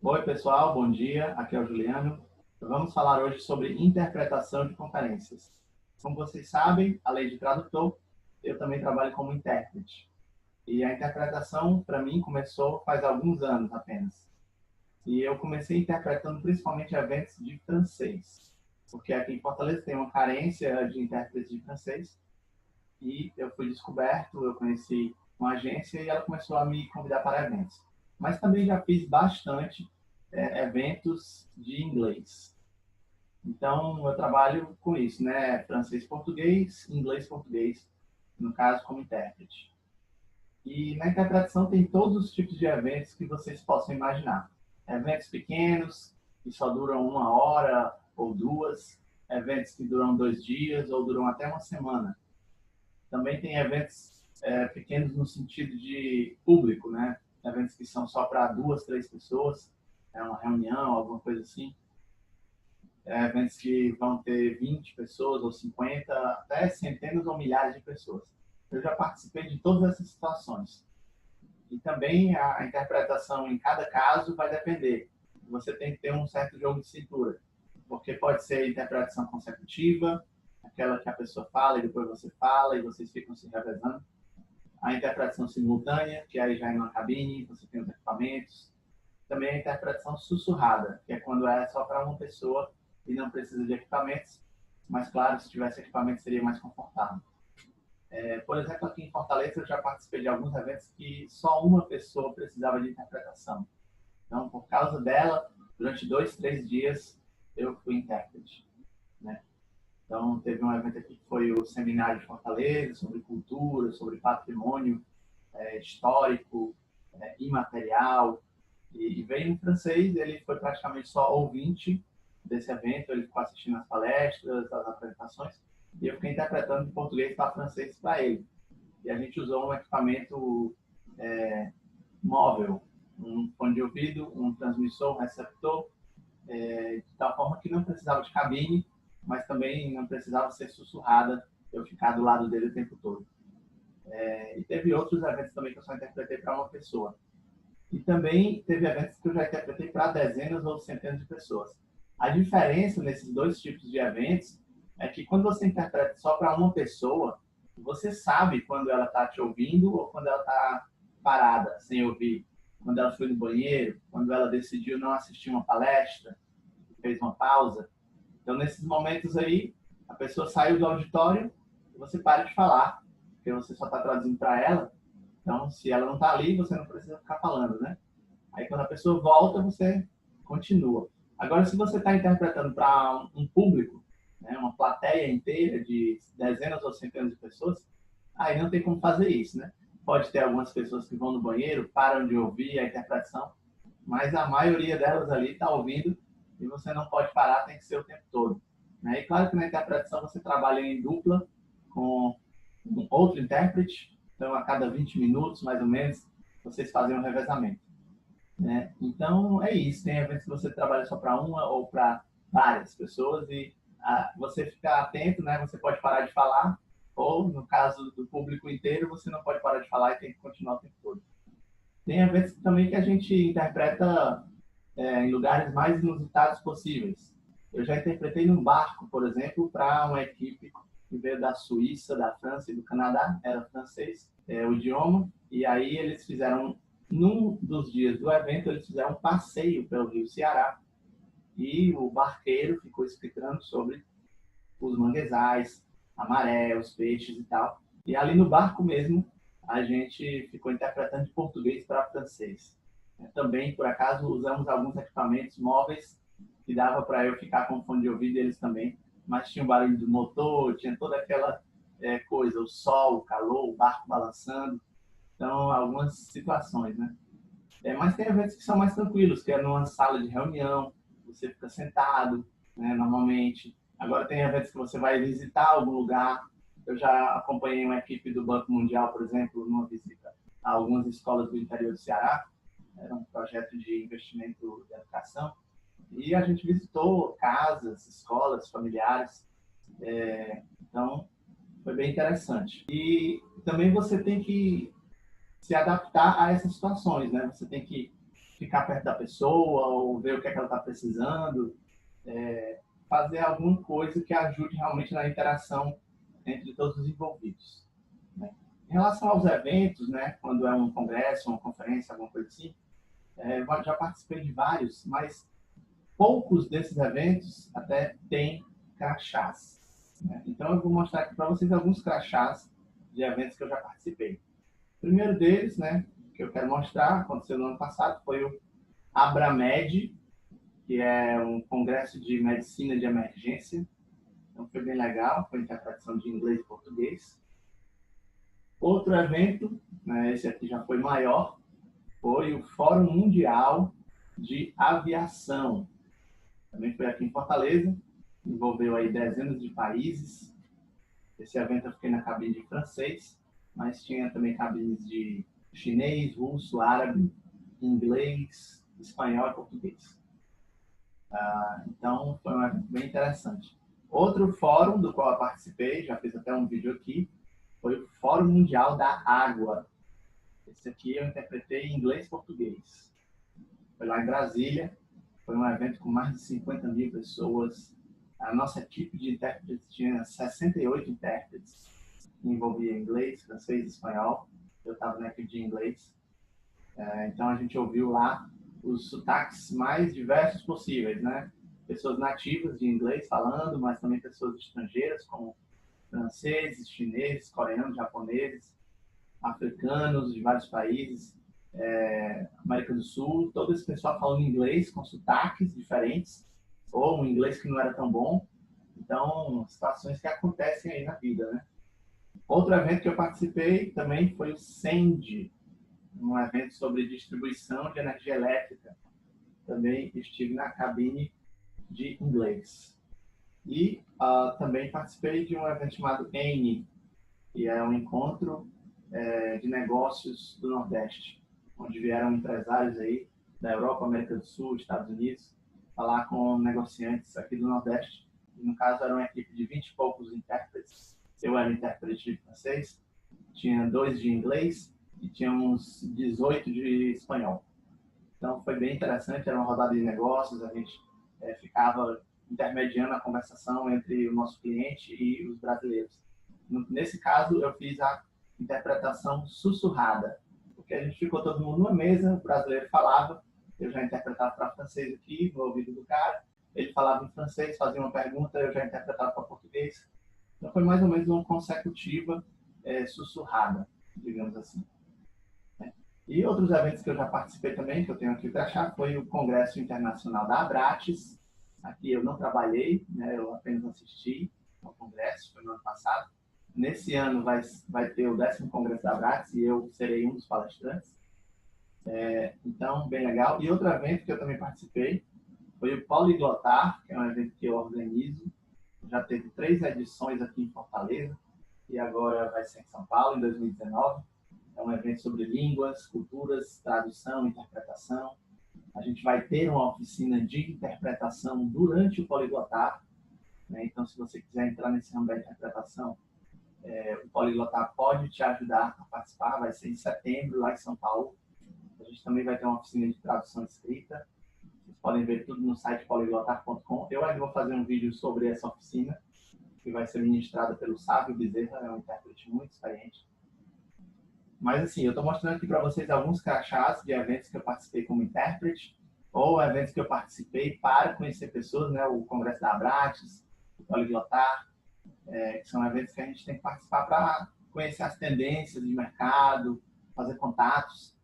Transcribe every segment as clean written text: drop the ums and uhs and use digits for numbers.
Oi, pessoal, bom dia. Aqui é o Juliano. Vamos falar hoje sobre interpretação de conferências. Como vocês sabem, além de tradutor, eu também trabalho como intérprete. E a interpretação, para mim, começou faz alguns anos apenas. E eu comecei interpretando principalmente eventos de francês, porque aqui em Fortaleza tem uma carência de intérpretes de francês. E eu fui descoberto, eu conheci uma agência e ela começou a me convidar para eventos. Mas também já fiz bastante eventos de inglês. Então, eu trabalho com isso, né? Francês-português, inglês-português, no caso, como intérprete. E na interpretação tem todos os tipos de eventos que vocês possam imaginar. Eventos pequenos, que só duram uma hora ou duas, eventos que duram 2 dias ou duram até uma semana. Também tem eventos pequenos no sentido de público, né? Eventos que são só para 2, 3 pessoas, uma reunião, alguma coisa assim. Eventos que vão ter 20 pessoas ou 50, até centenas ou milhares de pessoas. Eu já participei de todas essas situações. E também a interpretação em cada caso vai depender. Você tem que ter um certo jogo de cintura, porque pode ser interpretação consecutiva, aquela que a pessoa fala e depois você fala e vocês ficam se revezando. A interpretação simultânea, que aí já é numa cabine, você tem os equipamentos. Também a interpretação sussurrada, que é quando é só para uma pessoa e não precisa de equipamentos. Mas, claro, se tivesse equipamento seria mais confortável. Por exemplo, aqui em Fortaleza eu já participei de alguns eventos que só uma pessoa precisava de interpretação. Então, por causa dela, durante 2, 3 dias, eu fui intérprete, né? Então, teve um evento aqui que foi o Seminário de Fortaleza, sobre cultura, sobre patrimônio histórico, imaterial, e veio em francês. Ele foi praticamente só ouvinte desse evento, ele ficou assistindo as palestras, as apresentações, e eu fiquei interpretando de português para francês para ele. E a gente usou um equipamento móvel, um fone de ouvido, um transmissor, um receptor, de tal forma que não precisava de cabine, mas também não precisava ser sussurrada, eu ficar do lado dele o tempo todo. E teve outros eventos também que eu só interpretei para uma pessoa. E também teve eventos que eu já interpretei para dezenas ou centenas de pessoas. A diferença nesses dois tipos de eventos é que quando você interpreta só para uma pessoa, você sabe quando ela está te ouvindo ou quando ela está parada, sem ouvir. Quando ela foi no banheiro, quando ela decidiu não assistir uma palestra, fez uma pausa. Então, nesses momentos aí, a pessoa saiu do auditório e você para de falar, porque você só está traduzindo para ela. Então, se ela não está ali, você não precisa ficar falando, né? Aí, quando a pessoa volta, você continua. Agora, se você está interpretando para um público, né, uma plateia inteira de dezenas ou centenas de pessoas, aí não tem como fazer isso, né? Pode ter algumas pessoas que vão no banheiro, param de ouvir a interpretação, mas a maioria delas ali está ouvindo e você não pode parar, tem que ser o tempo todo, né? E claro que na interpretação você trabalha em dupla com um outro intérprete, então a cada 20 minutos, mais ou menos, vocês fazem um revezamento, né? Então é isso, tem eventos que você trabalha só para uma ou para várias pessoas e você fica atento, né? Você pode parar de falar ou no caso do público inteiro você não pode parar de falar e tem que continuar o tempo todo. Tem eventos também que a gente interpreta em lugares mais inusitados possíveis. Eu já interpretei num barco, por exemplo, para uma equipe que veio da Suíça, da França e do Canadá, era francês, o idioma, e aí eles fizeram, num dos dias do evento, eles fizeram um passeio pelo Rio Ceará, e o barqueiro ficou explicando sobre os manguezais, a maré, os peixes e tal. E ali no barco mesmo, a gente ficou interpretando de português para francês. Também, por acaso, usamos alguns equipamentos móveis que dava para eu ficar com fone de ouvido eles também, mas tinha o barulho do motor, tinha toda aquela coisa, o sol, o calor, o barco balançando. Então, algumas situações, né? Mas tem eventos que são mais tranquilos, que é numa sala de reunião, você fica sentado, né, normalmente. Agora tem eventos que você vai visitar algum lugar. Eu já acompanhei uma equipe do Banco Mundial, por exemplo, numa visita a algumas escolas do interior do Ceará. Era um projeto de investimento de educação. E a gente visitou casas, escolas, familiares. Então, foi bem interessante. E também você tem que se adaptar a essas situações, né? Você tem que ficar perto da pessoa ou ver o que é que ela está precisando, fazer alguma coisa que ajude realmente na interação entre todos os envolvidos, né? Em relação aos eventos, né, quando é um congresso, uma conferência, alguma coisa assim, eu já participei de vários, mas poucos desses eventos até têm crachás, né? Então, eu vou mostrar aqui para vocês alguns crachás de eventos que eu já participei. O primeiro deles, né, que eu quero mostrar, aconteceu no ano passado, foi o Abramed, que é um congresso de medicina de emergência. Então, foi bem legal, foi interpretação de inglês e português. Outro evento, né, esse aqui já foi maior, foi o Fórum Mundial de Aviação. Também foi aqui em Fortaleza, envolveu aí dezenas de países. Esse evento eu fiquei na cabine de francês, mas tinha também cabines de chinês, russo, árabe, inglês, espanhol e português. Então, foi um evento bem interessante. Outro fórum do qual eu participei, já fiz até um vídeo aqui, foi o Fórum Mundial da Água. Esse aqui eu interpretei em inglês e português. Foi lá em Brasília, foi um evento com mais de 50 mil pessoas. A nossa equipe de intérpretes tinha 68 intérpretes, que envolvia inglês, francês e espanhol. Eu estava na equipe de inglês. Então a gente ouviu lá os sotaques mais diversos possíveis, né? Pessoas nativas de inglês falando, mas também pessoas estrangeiras, como franceses, chineses, coreanos, japoneses, africanos de vários países, América do Sul, todo esse pessoal falando inglês com sotaques diferentes, ou um inglês que não era tão bom. Então, situações que acontecem aí na vida, né? Outro evento que eu participei também foi o SEND, um evento sobre distribuição de energia elétrica. Também estive na cabine de inglês. E também participei de um evento chamado ENI, que é um encontro de negócios do Nordeste, onde vieram empresários aí da Europa, América do Sul, Estados Unidos, falar com negociantes aqui do Nordeste. E, no caso, era uma equipe de 20 e poucos intérpretes. Eu era intérprete de francês, tinha 2 de inglês e tinha uns 18 de espanhol. Então, foi bem interessante, era uma rodada de negócios, a gente ficava intermediando a conversação entre o nosso cliente e os brasileiros. Nesse caso, eu fiz a interpretação sussurrada, porque a gente ficou todo mundo numa mesa, o brasileiro falava, eu já interpretava para francês aqui, no ouvido do cara, ele falava em francês, fazia uma pergunta, eu já interpretava para português. Então, foi mais ou menos uma consecutiva sussurrada, digamos assim. E outros eventos que eu já participei também, que eu tenho aqui para achar, foi o Congresso Internacional da Abrates. Aqui eu não trabalhei, né, eu apenas assisti ao congresso, foi no ano passado. Nesse ano vai ter o 10º Congresso da Abrates e eu serei um dos palestrantes. Então, bem legal. E outro evento que eu também participei foi o Poliglotar, que é um evento que eu organizo. Já teve 3 edições aqui em Fortaleza e agora vai ser em São Paulo, em 2019. É um evento sobre línguas, culturas, tradução, interpretação. A gente vai ter uma oficina de interpretação durante o Poliglotar, né? Então, se você quiser entrar nesse ramo da interpretação, o Poliglotar pode te ajudar a participar. Vai ser em setembro, lá em São Paulo. A gente também vai ter uma oficina de tradução escrita. Vocês podem ver tudo no site poliglotar.com. Eu ainda vou fazer um vídeo sobre essa oficina, que vai ser ministrada pelo Sávio Bezerra, é um intérprete muito experiente. Mas, assim, eu estou mostrando aqui para vocês alguns crachás de eventos que eu participei como intérprete, ou eventos que eu participei para conhecer pessoas, né? O Congresso da Abrates, o Poliglotar, que são eventos que a gente tem que participar para conhecer as tendências de mercado, fazer contatos.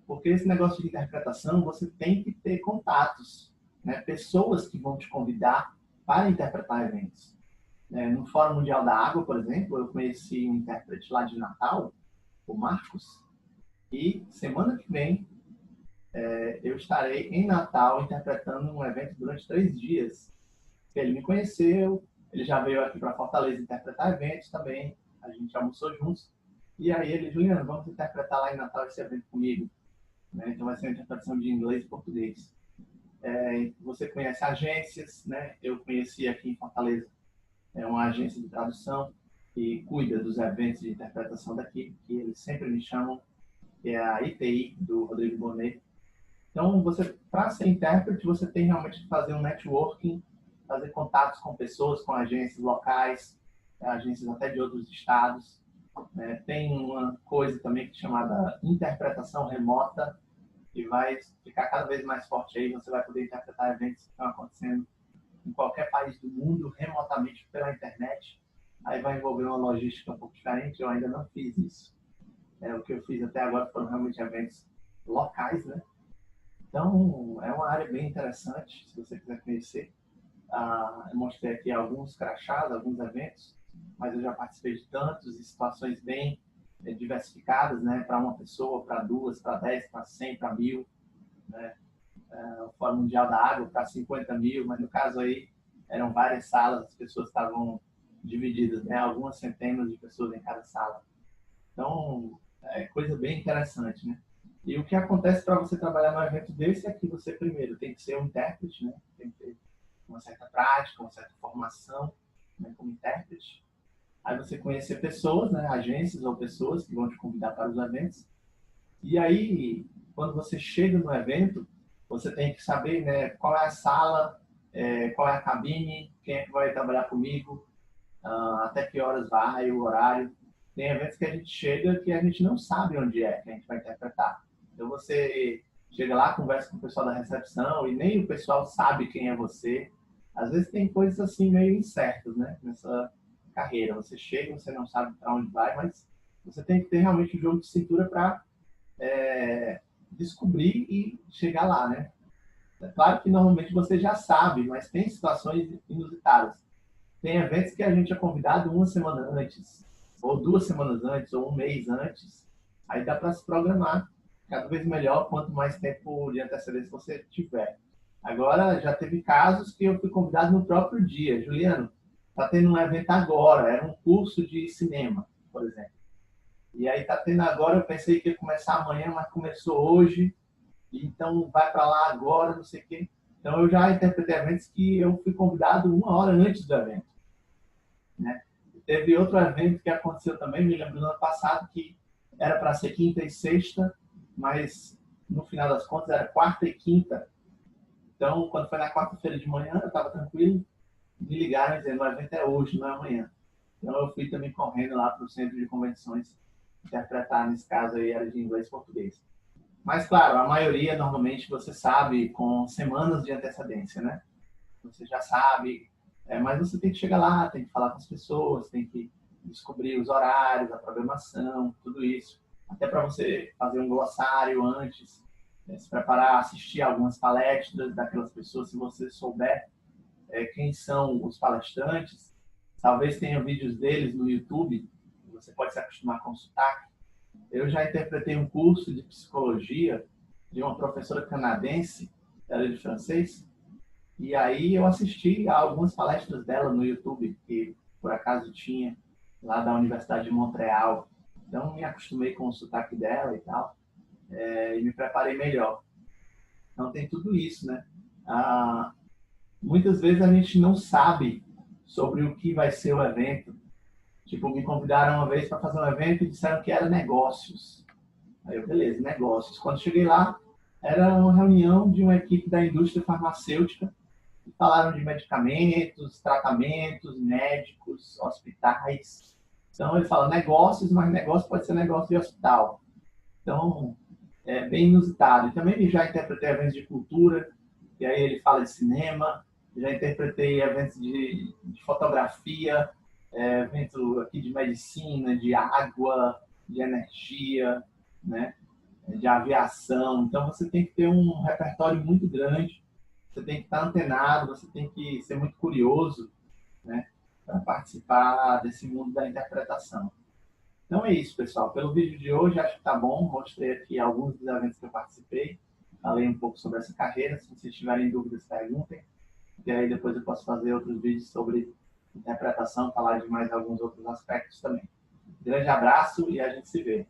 Porque esse negócio de interpretação, você tem que ter contatos, né? Pessoas que vão te convidar para interpretar eventos. No Fórum Mundial da Água, por exemplo, eu conheci um intérprete lá de Natal, o Marcos, e semana que vem eu estarei em Natal interpretando um evento durante 3 dias. Ele me conheceu, ele já veio aqui para Fortaleza interpretar eventos também, a gente almoçou juntos, e aí ele, Juliano, vamos interpretar lá em Natal esse evento comigo. Então vai ser uma interpretação de inglês e português. Você conhece agências, né? Eu conheci aqui em Fortaleza uma agência de tradução que cuida dos eventos de interpretação daqui, que eles sempre me chamam, que é a ITI, do Rodrigo Bonet. Então, para ser intérprete, você tem realmente que fazer um networking, fazer contatos com pessoas, com agências locais, agências até de outros estados. Tem uma coisa também chamada interpretação remota, que vai ficar cada vez mais forte aí. Você vai poder interpretar eventos que estão acontecendo em qualquer país do mundo, remotamente pela internet. Aí vai envolver uma logística um pouco diferente, eu ainda não fiz isso. O que eu fiz até agora foram realmente eventos locais, né? Então, é uma área bem interessante, se você quiser conhecer. Eu mostrei aqui alguns crachás, alguns eventos, mas eu já participei de tantos, em situações bem diversificadas, né? Para uma pessoa, para duas, para 10, para 100, para 1000, né? O Fórum Mundial da Água para 50 mil, mas no caso aí eram várias salas, as pessoas estavam divididas, né? Algumas centenas de pessoas em cada sala. Então, é coisa bem interessante, né? E o que acontece para você trabalhar num evento desse é que você, primeiro, tem que ser um intérprete, né? Tem que ter uma certa prática, uma certa formação, né, como intérprete. Aí você conhecer pessoas, né, agências ou pessoas que vão te convidar para os eventos. E aí, quando você chega no evento, você tem que saber, né, qual é a sala, qual é a cabine, quem é que vai trabalhar comigo, até que horas vai, o horário. Tem eventos que a gente chega que a gente não sabe onde é que a gente vai interpretar. Então você chega lá, conversa com o pessoal da recepção e nem o pessoal sabe quem é você. Às vezes tem coisas assim meio incertas, né, nessa carreira. Você chega, você não sabe para onde vai, mas você tem que ter realmente um jogo de cintura para descobrir e chegar lá, né? É claro que normalmente você já sabe, mas tem situações inusitadas. Tem eventos que a gente é convidado uma semana antes, ou 2 semanas antes, ou um mês antes. Aí dá para se programar cada vez melhor quanto mais tempo de antecedência você tiver. Agora, já teve casos que eu fui convidado no próprio dia. Juliano, está tendo um evento agora, era um curso de cinema, por exemplo. E aí está tendo agora, eu pensei que ia começar amanhã, mas começou hoje. Então vai para lá agora, não sei o quê. Então eu já interpretei eventos que eu fui convidado 1 hora antes do evento, né? Teve outro evento que aconteceu também, me lembro no ano passado, que era para ser quinta e sexta, mas no final das contas era quarta e quinta. Então, quando foi na quarta-feira de manhã, eu estava tranquilo, me ligaram dizendo: o evento é hoje, não é amanhã. Então eu fui também correndo lá para o centro de convenções interpretar, nesse caso aí era de inglês e português. Mas, claro, a maioria, normalmente, você sabe com semanas de antecedência, né? Você já sabe, mas você tem que chegar lá, tem que falar com as pessoas, tem que descobrir os horários, a programação, tudo isso. Até para você fazer um glossário antes, se preparar, assistir algumas palestras daquelas pessoas, se você souber quem são os palestrantes. Talvez tenha vídeos deles no YouTube, você pode se acostumar com o sotaque. Eu já interpretei um curso de psicologia de uma professora canadense, ela é de francês, e aí eu assisti a algumas palestras dela no YouTube, que por acaso tinha, lá da Universidade de Montreal. Então me acostumei com o sotaque dela e tal, e me preparei melhor. Então tem tudo isso, né? Muitas vezes a gente não sabe sobre o que vai ser o evento. Tipo, me convidaram uma vez para fazer um evento e disseram que era negócios. Aí eu, beleza, negócios. Quando cheguei lá, era uma reunião de uma equipe da indústria farmacêutica e falaram de medicamentos, tratamentos, médicos, hospitais. Então, ele fala negócios, mas negócio pode ser negócio de hospital. Então, é bem inusitado. E também já interpretei eventos de cultura, e aí ele fala de cinema, já interpretei eventos de fotografia, evento aqui de medicina, de água, de energia, né? De aviação. Então, você tem que ter um repertório muito grande, você tem que estar antenado, você tem que ser muito curioso, né? Para participar desse mundo da interpretação. Então é isso, pessoal. Pelo vídeo de hoje, acho que tá bom. Mostrei aqui alguns dos eventos que eu participei. Falei um pouco sobre essa carreira. Se vocês tiverem dúvidas, perguntem. E aí depois eu posso fazer outros vídeos sobre interpretação, falar de mais alguns outros aspectos também. Grande abraço e a gente se vê.